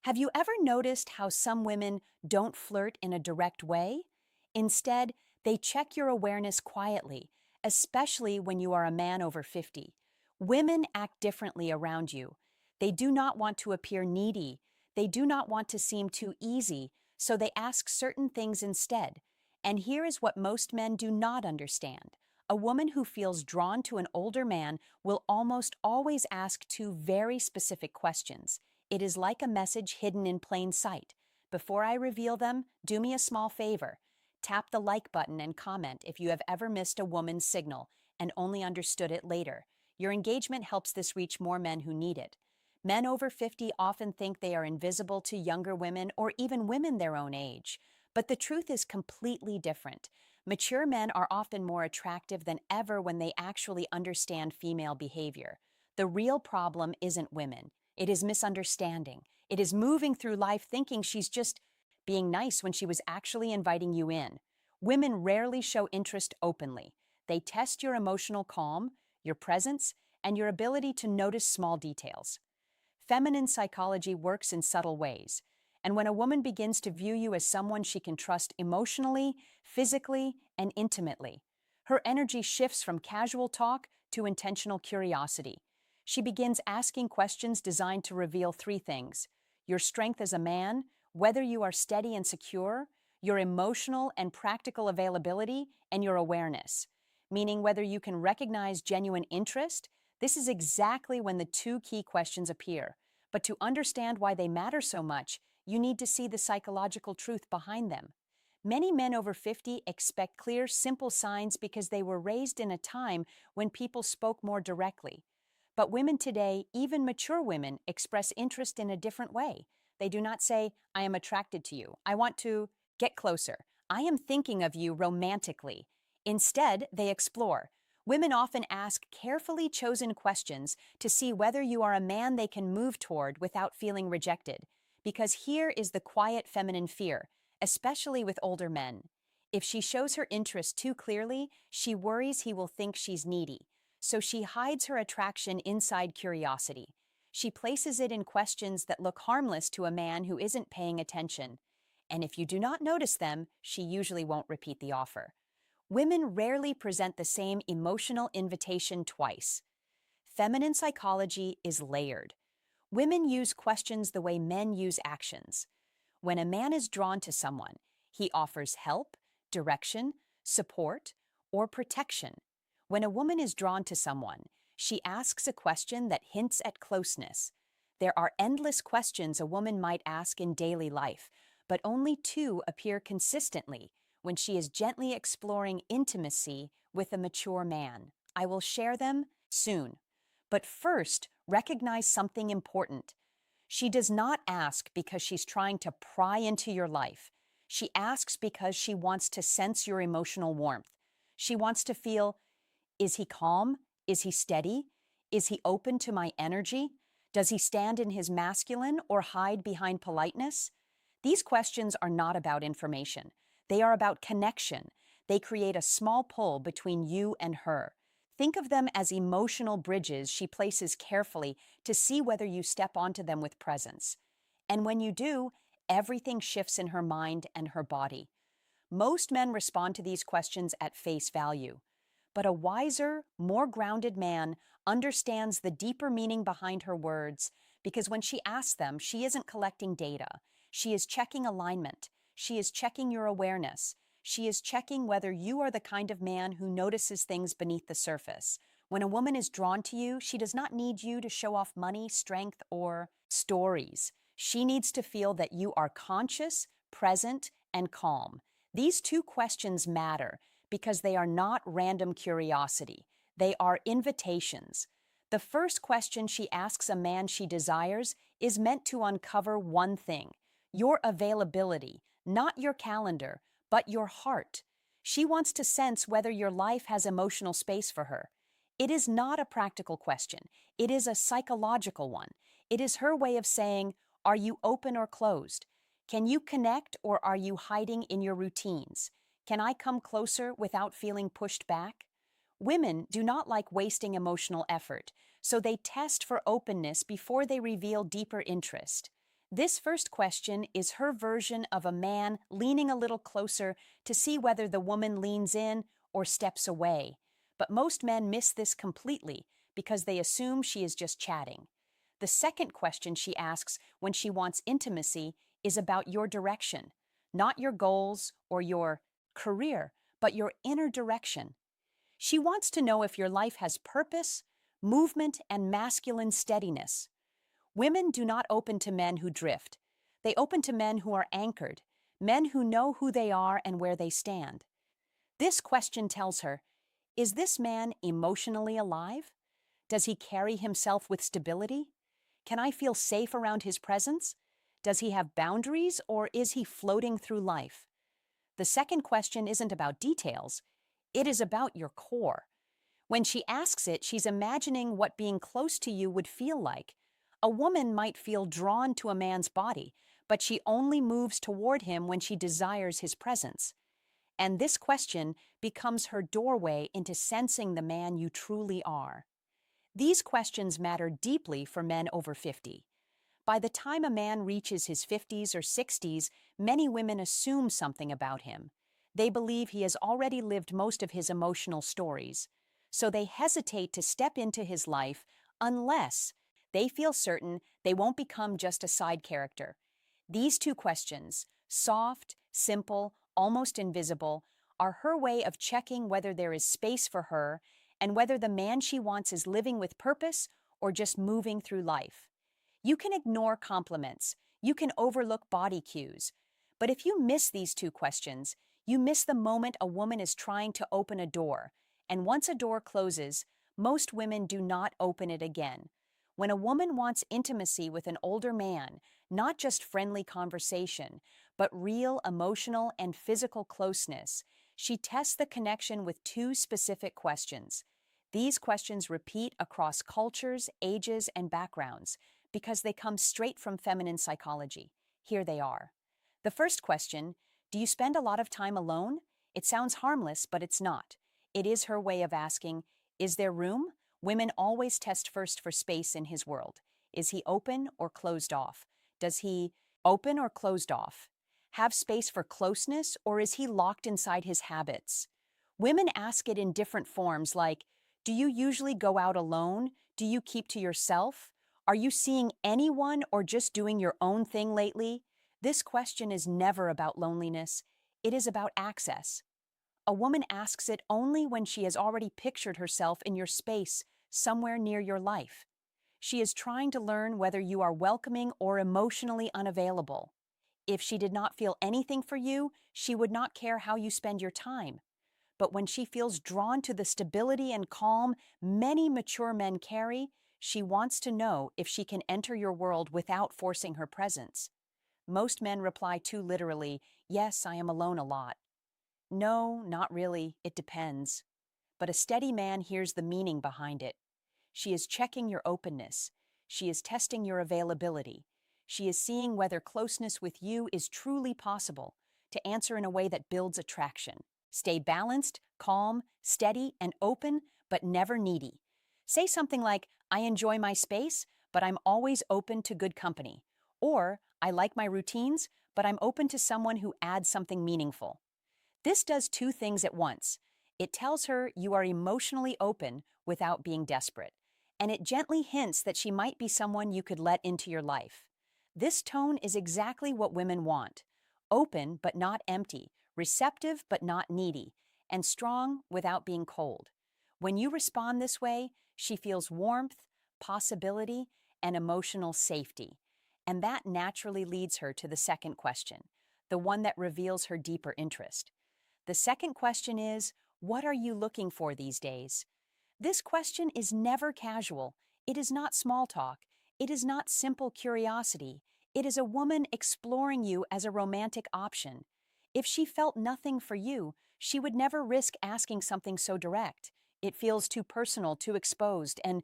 Have you ever noticed how some women don't flirt in a direct way? Instead, they check your awareness quietly, especially when you are a man over 50. Women act differently around you. They do not want to appear needy. They do not want to seem too easy, so they ask certain things instead. And here is what most men do not understand. A woman who feels drawn to an older man will almost always ask two very specific questions. It is like a message hidden in plain sight. Before I reveal them, do me a small favor. Tap the like button and comment if you have ever missed a woman's signal and only understood it later. Your engagement helps this reach more men who need it. Men over 50 often think they are invisible to younger women or even women their own age. But the truth is completely different. Mature men are often more attractive than ever when they actually understand female behavior. The real problem isn't women. It is misunderstanding. It is moving through life thinking she's just being nice when she was actually inviting you in. Women rarely show interest openly. They test your emotional calm, your presence, and your ability to notice small details. Feminine psychology works in subtle ways. And when a woman begins to view you as someone she can trust emotionally, physically, and intimately, her energy shifts from casual talk to intentional curiosity. She begins asking questions designed to reveal three things: your strength as a man, whether you are steady and secure, your emotional and practical availability, and your awareness, meaning whether you can recognize genuine interest. This is exactly when the two key questions appear. But to understand why they matter so much, you need to see the psychological truth behind them. Many men over 50 expect clear, simple signs because they were raised in a time when people spoke more directly. But women today, even mature women, express interest in a different way. They do not say, I am attracted to you. I want to get closer. I am thinking of you romantically. Instead, they explore. Women often ask carefully chosen questions to see whether you are a man they can move toward without feeling rejected. Because here is the quiet feminine fear, especially with older men. If she shows her interest too clearly, she worries he will think she's needy. So she hides her attraction inside curiosity. She places it in questions that look harmless to a man who isn't paying attention. And if you do not notice them, she usually won't repeat the offer. Women rarely present the same emotional invitation twice. Feminine psychology is layered. Women use questions the way men use actions. When a man is drawn to someone, he offers help, direction, support, or protection. When a woman is drawn to someone, she asks a question that hints at closeness. There are endless questions a woman might ask in daily life, but only two appear consistently: when she is gently exploring intimacy with a mature man. I will share them soon. But first, recognize something important. She does not ask because she's trying to pry into your life. She asks because she wants to sense your emotional warmth. She wants to feel, is he calm? Is he steady? Is he open to my energy? Does he stand in his masculine or hide behind politeness? These questions are not about information. They are about connection. They create a small pull between you and her. Think of them as emotional bridges she places carefully to see whether you step onto them with presence. And when you do, everything shifts in her mind and her body. Most men respond to these questions at face value. But a wiser, more grounded man understands the deeper meaning behind her words, because when she asks them, she isn't collecting data. She is checking alignment. She is checking your awareness. She is checking whether you are the kind of man who notices things beneath the surface. When a woman is drawn to you, she does not need you to show off money, strength, or stories. She needs to feel that you are conscious, present, and calm. These two questions matter because they are not random curiosity. They are invitations. The first question she asks a man she desires is meant to uncover one thing: your availability, not your calendar, but your heart. She wants to sense whether your life has emotional space for her. It is not a practical question. It is a psychological one. It is her way of saying, are you open or closed? Can you connect, or are you hiding in your routines? Can I come closer without feeling pushed back? Women do not like wasting emotional effort, so they test for openness before they reveal deeper interest. This first question is her version of a man leaning a little closer to see whether the woman leans in or steps away. But most men miss this completely because they assume she is just chatting. The second question she asks when she wants intimacy is about your direction, not your goals or your career, but your inner direction. She wants to know if your life has purpose, movement, and masculine steadiness. Women do not open to men who drift. They open to men who are anchored, men who know who they are and where they stand. This question tells her, is this man emotionally alive? Does he carry himself with stability? Can I feel safe around his presence? Does he have boundaries or is he floating through life? The second question isn't about details, it is about your core. When she asks it, she's imagining what being close to you would feel like. A woman might feel drawn to a man's body, but she only moves toward him when she desires his presence. And this question becomes her doorway into sensing the man you truly are. These questions matter deeply for men over 50. By the time a man reaches his 50s or 60s, many women assume something about him. They believe he has already lived most of his emotional stories, so they hesitate to step into his life unless they feel certain they won't become just a side character. These two questions, soft, simple, almost invisible, are her way of checking whether there is space for her and whether the man she wants is living with purpose or just moving through life. You can ignore compliments, you can overlook body cues, but if you miss these two questions, you miss the moment a woman is trying to open a door, and once a door closes, most women do not open it again. When a woman wants intimacy with an older man, not just friendly conversation, but real emotional and physical closeness, she tests the connection with two specific questions. These questions repeat across cultures, ages, and backgrounds because they come straight from feminine psychology. Here they are. The first question, do you spend a lot of time alone? It sounds harmless, but it's not. It is her way of asking, is there room? Women always test first for space in his world. Is he open or closed off? Does he open or closed off? Have space for closeness, or is he locked inside his habits? Women ask it in different forms like, do you usually go out alone? Do you keep to yourself? Are you seeing anyone or just doing your own thing lately? This question is never about loneliness. It is about access. A woman asks it only when she has already pictured herself in your space, somewhere near your life. She is trying to learn whether you are welcoming or emotionally unavailable. If she did not feel anything for you, she would not care how you spend your time. But when she feels drawn to the stability and calm many mature men carry, she wants to know if she can enter your world without forcing her presence. Most men reply too literally, yes, I am alone a lot. No, not really, it depends. But a steady man hears the meaning behind it. She is checking your openness. She is testing your availability. She is seeing whether closeness with you is truly possible, to answer in a way that builds attraction. Stay balanced, calm, steady, and open, but never needy. Say something like, I enjoy my space, but I'm always open to good company. Or, I like my routines, but I'm open to someone who adds something meaningful. This does two things at once. It tells her you are emotionally open without being desperate, and it gently hints that she might be someone you could let into your life. This tone is exactly what women want: open but not empty, receptive but not needy, and strong without being cold. When you respond this way, she feels warmth, possibility, and emotional safety. And that naturally leads her to the second question, the one that reveals her deeper interest. The second question is, what are you looking for these days? This question is never casual. It is not small talk. It is not simple curiosity. It is a woman exploring you as a romantic option. If she felt nothing for you, she would never risk asking something so direct. It feels too personal, too exposed, and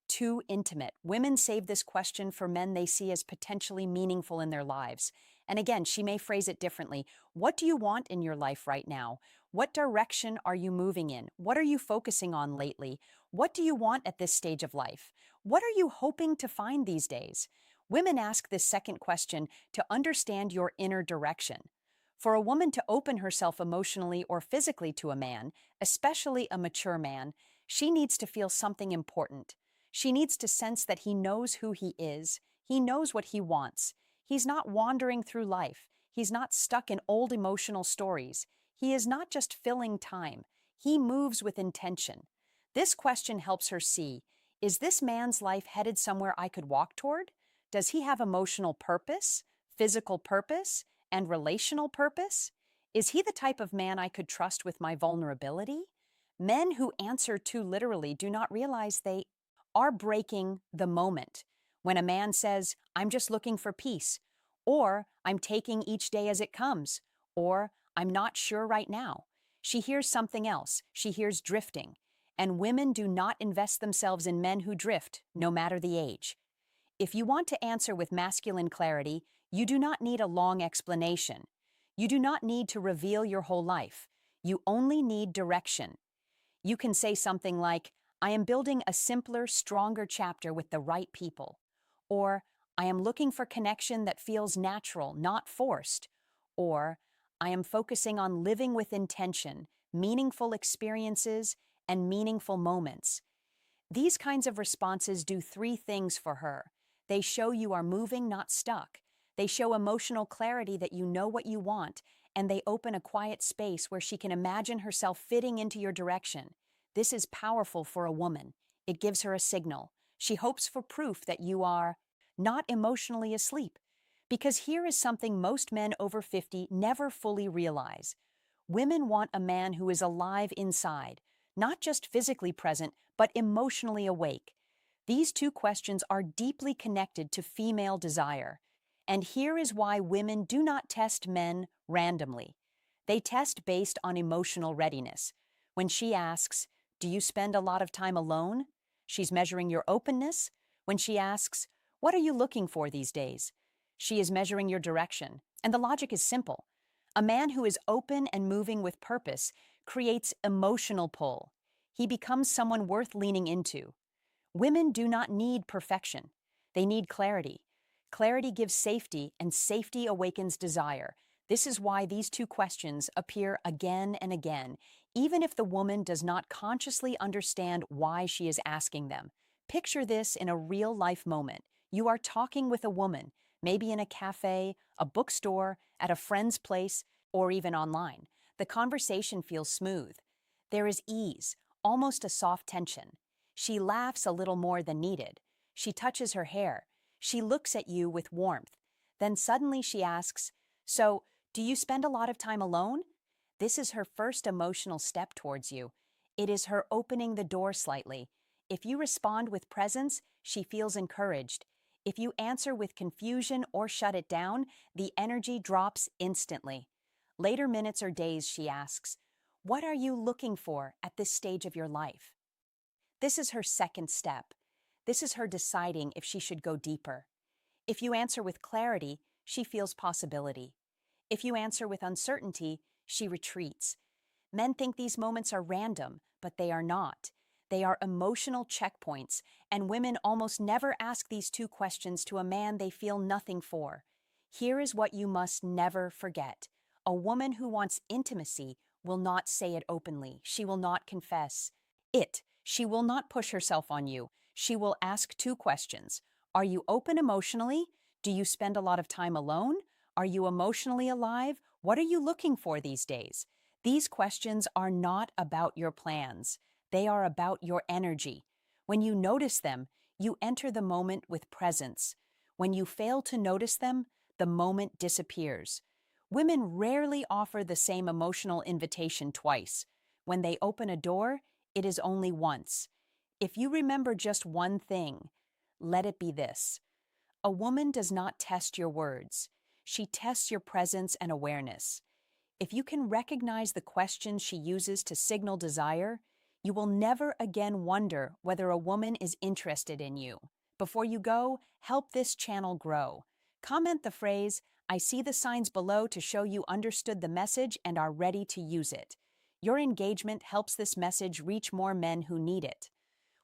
too intimate. Women save this question for men they see as potentially meaningful in their lives. And again, she may phrase it differently. What do you want in your life right now? What direction are you moving in? What are you focusing on lately? What do you want at this stage of life? What are you hoping to find these days? Women ask this second question to understand your inner direction. For a woman to open herself emotionally or physically to a man, especially a mature man, she needs to feel something important. She needs to sense that he knows who he knows what he wants. He's not wandering through life. He's not stuck in old emotional stories. He is not just filling time. He moves with intention. This question helps her see, is this man's life headed somewhere I could walk toward? Does he have emotional purpose, physical purpose, and relational purpose? Is he the type of man I could trust with my vulnerability? Men who answer too literally do not realize they are breaking the moment. When a man says, I'm just looking for peace, or I'm taking each day as it comes, or I'm not sure right now, she hears something else. She hears drifting. And women do not invest themselves in men who drift, no matter the age. If you want to answer with masculine clarity, you do not need a long explanation. You do not need to reveal your whole life. You only need direction. You can say something like, I am building a simpler, stronger chapter with the right people. Or, I am looking for connection that feels natural, not forced. Or, I am focusing on living with intention, meaningful experiences, and meaningful moments. These kinds of responses do three things for her. They show you are moving, not stuck. They show emotional clarity that you know what you want, and they open a quiet space where she can imagine herself fitting into your direction. This is powerful for a woman. It gives her a signal. She hopes for proof that you are not emotionally asleep. Because here is something most men over 50 never fully realize. Women want a man who is alive inside, not just physically present, but emotionally awake. These two questions are deeply connected to female desire. And here is why women do not test men randomly. They test based on emotional readiness. When she asks, do you spend a lot of time alone? She's measuring your openness. When she asks, what are you looking for these days? She is measuring your direction. And the logic is simple. A man who is open and moving with purpose creates emotional pull. He becomes someone worth leaning into. Women do not need perfection. They need clarity. Clarity gives safety, and safety awakens desire. This is why these two questions appear again and again, even if the woman does not consciously understand why she is asking them. Picture this in a real-life moment. You are talking with a woman, maybe in a cafe, a bookstore, at a friend's place, or even online. The conversation feels smooth. There is ease, almost a soft tension. She laughs a little more than needed. She touches her hair. She looks at you with warmth. Then suddenly she asks, so, do you spend a lot of time alone? This is her first emotional step towards you. It is her opening the door slightly. If you respond with presence, she feels encouraged. If you answer with confusion or shut it down, the energy drops instantly. Later minutes or days, she asks, what are you looking for at this stage of your life? This is her second step. This is her deciding if she should go deeper. If you answer with clarity, she feels possibility. If you answer with uncertainty, she retreats. Men think these moments are random, but they are not. They are emotional checkpoints, and women almost never ask these two questions to a man they feel nothing for. Here is what you must never forget. A woman who wants intimacy will not say it openly. She will not confess it. She will not push herself on you. She will ask two questions. Are you open emotionally? Do you spend a lot of time alone? Are you emotionally alive? What are you looking for these days? These questions are not about your plans. They are about your energy. When you notice them, you enter the moment with presence. When you fail to notice them, the moment disappears. Women rarely offer the same emotional invitation twice. When they open a door, it is only once. If you remember just one thing, let it be this. A woman does not test your words. She tests your presence and awareness. If you can recognize the questions she uses to signal desire, you will never again wonder whether a woman is interested in you. Before you go, help this channel grow. Comment the phrase, I see the signs below to show you understood the message and are ready to use it. Your engagement helps this message reach more men who need it.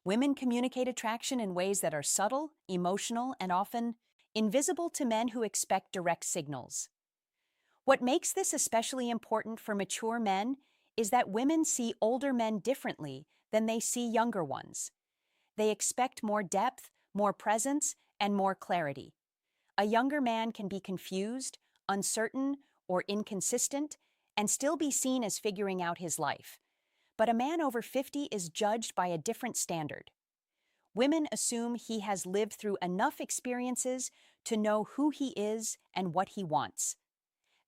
Women communicate attraction in ways that are subtle, emotional, and often invisible to men who expect direct signals. What makes this especially important for mature men is that women see older men differently than they see younger ones. They expect more depth, more presence, and more clarity. A younger man can be confused, uncertain, or inconsistent, and still be seen as figuring out his life. But a man over 50 is judged by a different standard. Women assume he has lived through enough experiences to know who he is and what he wants.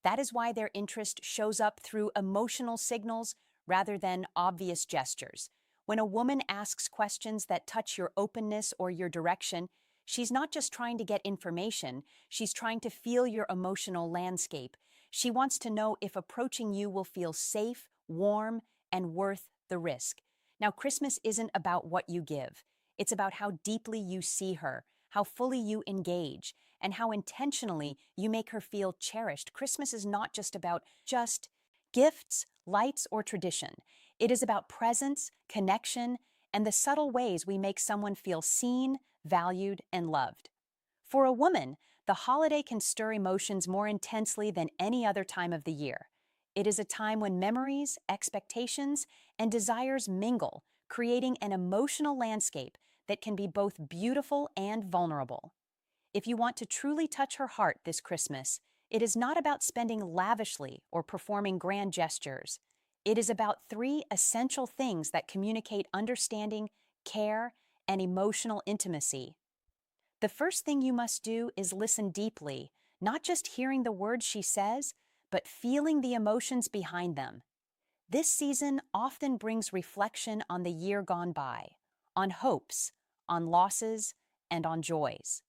That is why their interest shows up through emotional signals rather than obvious gestures. When a woman asks questions that touch your openness or your direction, she's not just trying to get information, she's trying to feel your emotional landscape. She wants to know if approaching you will feel safe, warm, and worth the risk. Now, Christmas isn't about what you give. It's about how deeply you see her, how fully you engage, and how intentionally you make her feel cherished. Christmas is not just about just gifts, lights, or tradition. It is about presence, connection, and the subtle ways we make someone feel seen, valued, and loved. For a woman, the holiday can stir emotions more intensely than any other time of the year. It is a time when memories, expectations, and desires mingle, creating an emotional landscape that can be both beautiful and vulnerable. If you want to truly touch her heart this Christmas, it is not about spending lavishly or performing grand gestures. It is about three essential things that communicate understanding, care, and emotional intimacy. The first thing you must do is listen deeply, not just hearing the words she says, but feeling the emotions behind them. This season often brings reflection on the year gone by, on hopes, on losses, and on joys.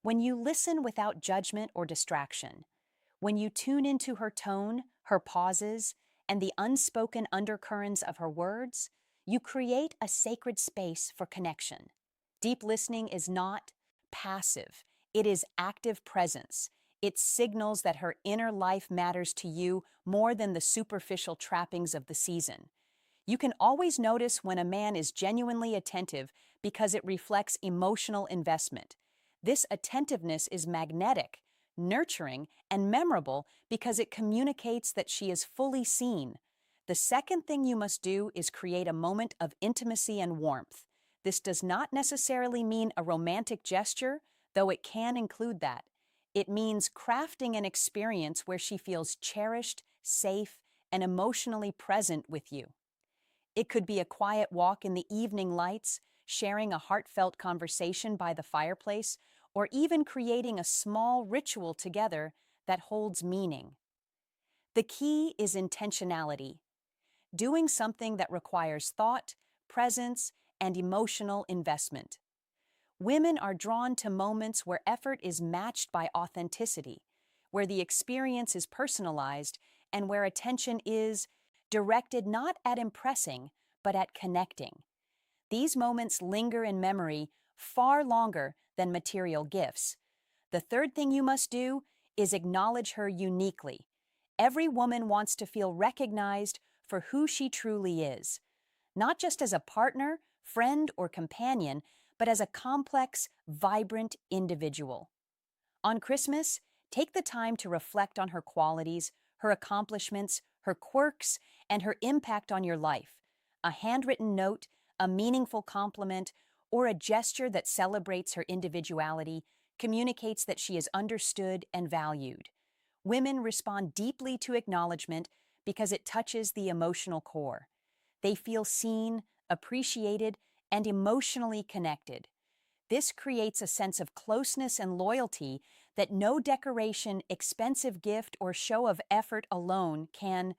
When you listen without judgment or distraction, when you tune into her tone, her pauses, and the unspoken undercurrents of her words, you create a sacred space for connection. Deep listening is not passive, it is active presence. It signals that her inner life matters to you more than the superficial trappings of the season. You can always notice when a man is genuinely attentive because it reflects emotional investment. This attentiveness is magnetic, nurturing, and memorable because it communicates that she is fully seen. The second thing you must do is create a moment of intimacy and warmth. This does not necessarily mean a romantic gesture, though it can include that. It means crafting an experience where she feels cherished, safe, and emotionally present with you. It could be a quiet walk in the evening lights, sharing a heartfelt conversation by the fireplace, or even creating a small ritual together that holds meaning. The key is intentionality, doing something that requires thought, presence, and emotional investment. Women are drawn to moments where effort is matched by authenticity, where the experience is personalized, and where attention is directed not at impressing, but at connecting. These moments linger in memory far longer than material gifts. The third thing you must do is acknowledge her uniquely. Every woman wants to feel recognized for who she truly is, not just as a partner, friend, or companion, but as a complex, vibrant individual. On Christmas, take the time to reflect on her qualities, her accomplishments, her quirks, and her impact on your life. A handwritten note, a meaningful compliment, or a gesture that celebrates her individuality communicates that she is understood and valued. Women respond deeply to acknowledgement because it touches the emotional core. They feel seen, appreciated, and emotionally connected. This creates a sense of closeness and loyalty that no decoration, expensive gift, or show of effort alone can